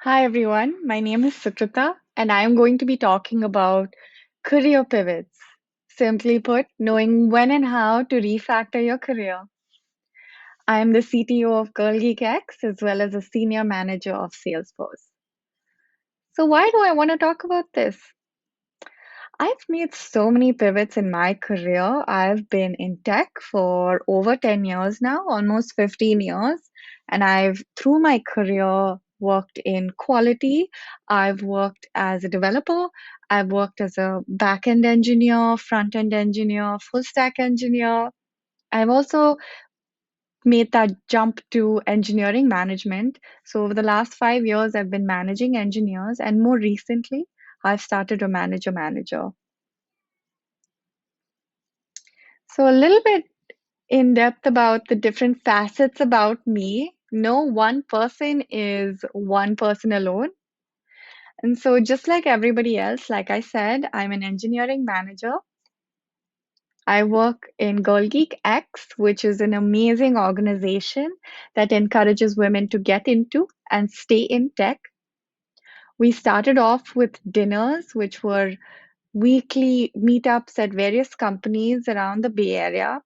Hi everyone, my name is Sukrutha and I am going to be talking about career pivots. Simply put, knowing when and how to refactor your career. I am the CTO of Geek as well as a senior manager of Salesforce. So why do I want to talk about this? I've made so many pivots in my career. I've been in tech for over 10 years now, almost 15 years. And I've, through my career, worked in quality. I've worked as a developer. I've worked as a back-end engineer, front-end engineer, full stack engineer. I've also made that jump to engineering management. So over the last 5 years, I've been managing engineers. And more recently, I've started to manage a manager. So, a little bit in depth about the different facets about me. No one person is one person alone. And so, just like everybody else, like I said, I'm an engineering manager. I work in Girl Geek X, which is an amazing organization that encourages women to get into and stay in tech. We started off with dinners, which were weekly meetups at various companies around the Bay Area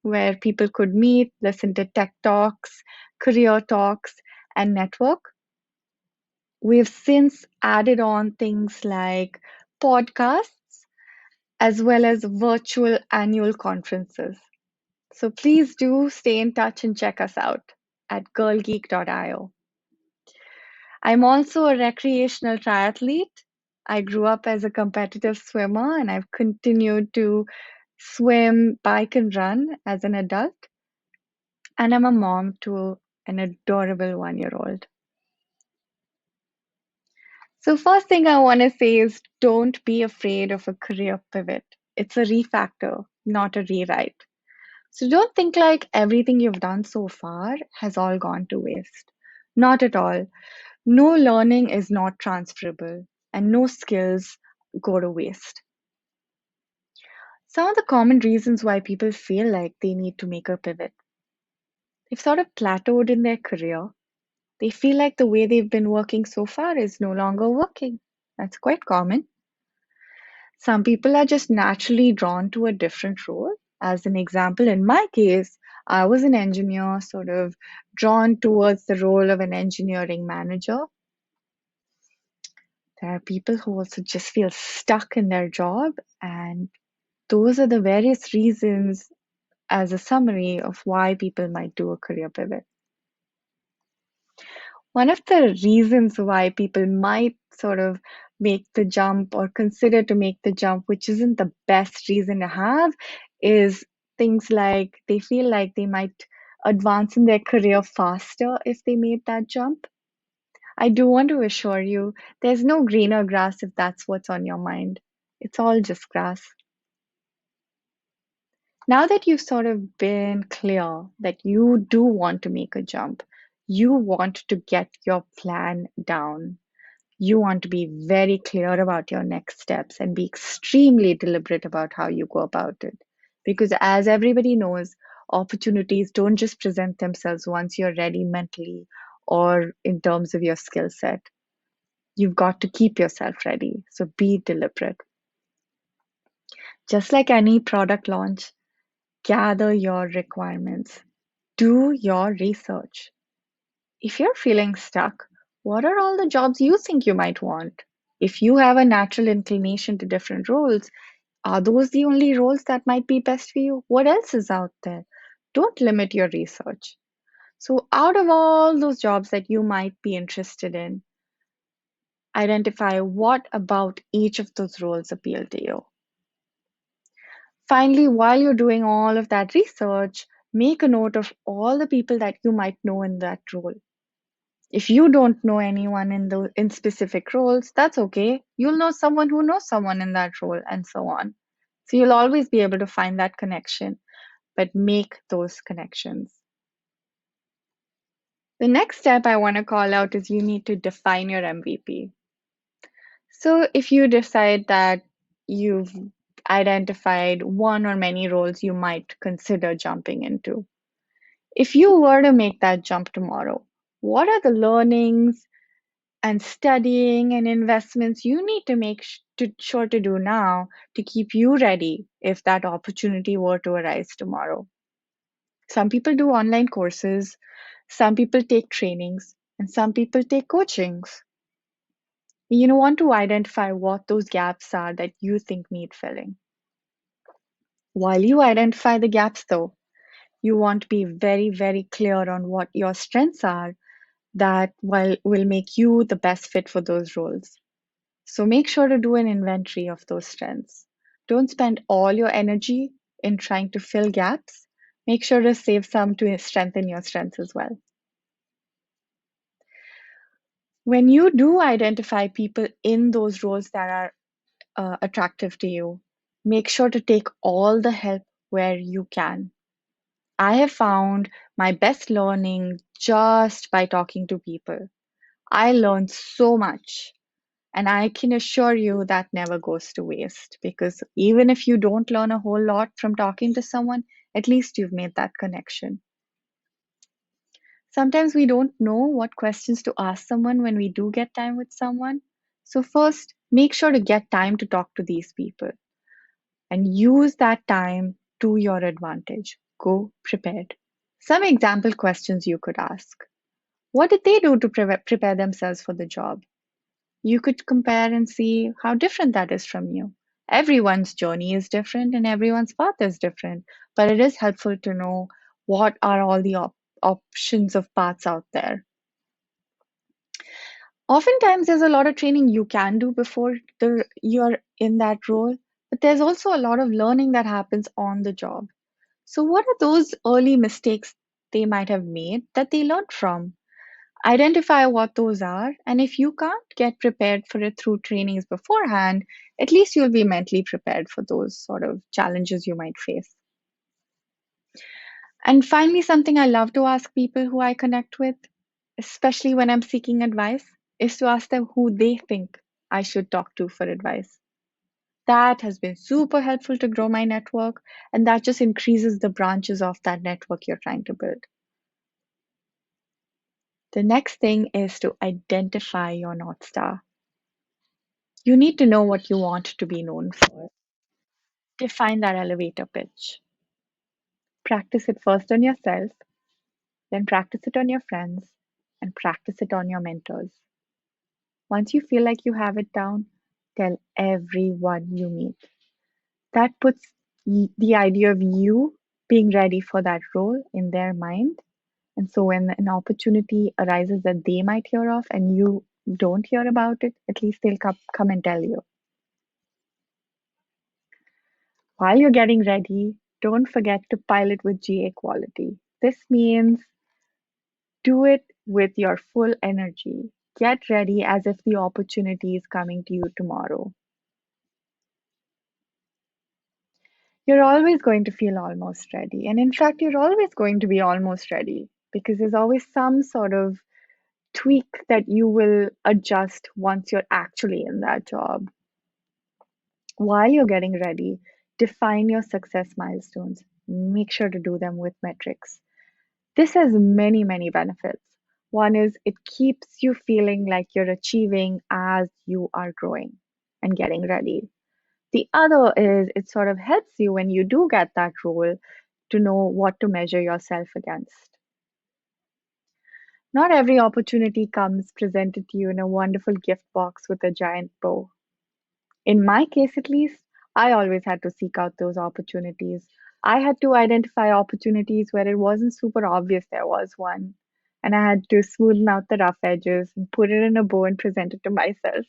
where people could meet, listen to tech talks, career talks, and network. We've since added on things like podcasts as well as virtual annual conferences. So please do stay in touch and check us out at girlgeek.io. I'm also a recreational triathlete. I grew up as a competitive swimmer and I've continued to swim, bike, and run as an adult. And I'm a mom to an adorable 1 year old. So, first thing I want to say is don't be afraid of a career pivot. It's a refactor, not a rewrite. So, don't think like everything you've done so far has all gone to waste. Not at all. No learning is not transferable, and no skills go to waste. Some of the common reasons why people feel like they need to make a pivot. They've sort of plateaued in their career. They feel like the way they've been working so far is no longer working. That's quite common. Some people are just naturally drawn to a different role. As an example, in my case, I was an engineer, sort of drawn towards the role of an engineering manager. There are people who also just feel stuck in their job, and those are the various reasons as a summary of why people might do a career pivot. One of the reasons why people might sort of make the jump or consider to make the jump, which isn't the best reason to have, is things like they feel like they might advance in their career faster if they made that jump. I do want to assure you there's no greener grass if that's what's on your mind. It's all just grass. Now that you've sort of been clear that you do want to make a jump, you want to get your plan down. You want to be very clear about your next steps and be extremely deliberate about how you go about it. Because as everybody knows, opportunities don't just present themselves once you're ready mentally or in terms of your skill set. You've got to keep yourself ready. So be deliberate. Just like any product launch, gather your requirements. Do your research. If you're feeling stuck, what are all the jobs you think you might want? If you have a natural inclination to different roles, are those the only roles that might be best for you? What else is out there? Don't limit your research. So, out of all those jobs that you might be interested in, identify what about each of those roles appeal to you. Finally, while you're doing all of that research, make a note of all the people that you might know in that role. If you don't know anyone in specific roles, that's okay. You'll know someone who knows someone in that role, and so on. So you'll always be able to find that connection, but make those connections. The next step I want to call out is you need to define your MVP. So if you decide that you've identified one or many roles you might consider jumping into, if you were to make that jump tomorrow, what are the learnings, and studying and investments you need to sure to do now to keep you ready if that opportunity were to arise tomorrow. Some people do online courses, some people take trainings, and some people take coachings. You want to identify what those gaps are that you think need filling. While you identify the gaps, though, you want to be very, very clear on what your strengths are that will make you the best fit for those roles. So make sure to do an inventory of those strengths. Don't spend all your energy in trying to fill gaps. Make sure to save some to strengthen your strengths as well. When you do identify people in those roles that are attractive to you, make sure to take all the help where you can. I have found my best learning just by talking to people. I learned so much. And I can assure you that never goes to waste because even if you don't learn a whole lot from talking to someone, at least you've made that connection. Sometimes we don't know what questions to ask someone when we do get time with someone. So, first, make sure to get time to talk to these people and use that time to your advantage. Go prepared. Some example questions you could ask. What did they do to prepare themselves for the job? You could compare and see how different that is from you. Everyone's journey is different and everyone's path is different, but it is helpful to know what are all the options of paths out there. Oftentimes, there's a lot of training you can do before you're in that role, but there's also a lot of learning that happens on the job. So, what are those early mistakes they might have made that they learned from? Identify what those are, and if you can't get prepared for it through trainings beforehand, at least you'll be mentally prepared for those sort of challenges you might face. And finally, something I love to ask people who I connect with, especially when I'm seeking advice, is to ask them who they think I should talk to for advice. That has been super helpful to grow my network, and that just increases the branches of that network you're trying to build. The next thing is to identify your North Star. You need to know what you want to be known for. Define that elevator pitch. Practice it first on yourself, then practice it on your friends, and practice it on your mentors. Once you feel like you have it down, tell everyone you meet. That puts the idea of you being ready for that role in their mind. And so when an opportunity arises that they might hear of and you don't hear about it, at least they'll come and tell you. While you're getting ready, don't forget to pilot with GA quality. This means do it with your full energy. Get ready as if the opportunity is coming to you tomorrow. You're always going to feel almost ready. And in fact, you're always going to be almost ready because there's always some sort of tweak that you will adjust once you're actually in that job. While you're getting ready, define your success milestones. Make sure to do them with metrics. This has many, many benefits. One is it keeps you feeling like you're achieving as you are growing and getting ready. The other is it sort of helps you when you do get that role to know what to measure yourself against. Not every opportunity comes presented to you in a wonderful gift box with a giant bow. In my case, at least, I always had to seek out those opportunities. I had to identify opportunities where it wasn't super obvious there was one. And I had to smoothen out the rough edges and put it in a bow and present it to myself.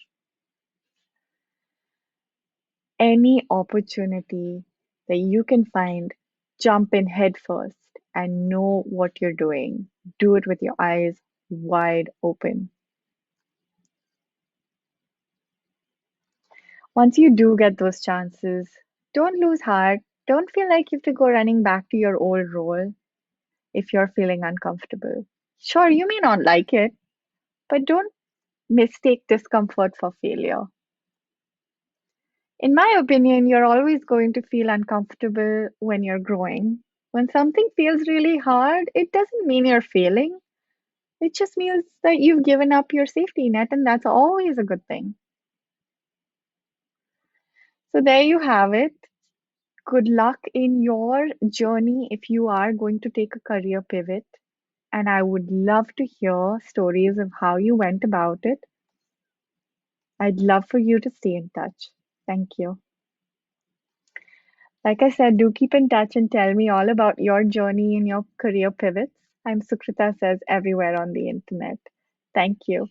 Any opportunity that you can find, jump in head first and know what you're doing. Do it with your eyes wide open. Once you do get those chances, don't lose heart. Don't feel like you have to go running back to your old role if you're feeling uncomfortable. Sure, you may not like it, but don't mistake discomfort for failure. In my opinion, you're always going to feel uncomfortable when you're growing. When something feels really hard, it doesn't mean you're failing. It just means that you've given up your safety net, and that's always a good thing. So there you have it. Good luck in your journey if you are going to take a career pivot. And I would love to hear stories of how you went about it. I'd love for you to stay in touch. Thank you. Like I said, do keep in touch and tell me all about your journey and your career pivots. I'm Sukrutha says everywhere on the internet. Thank you.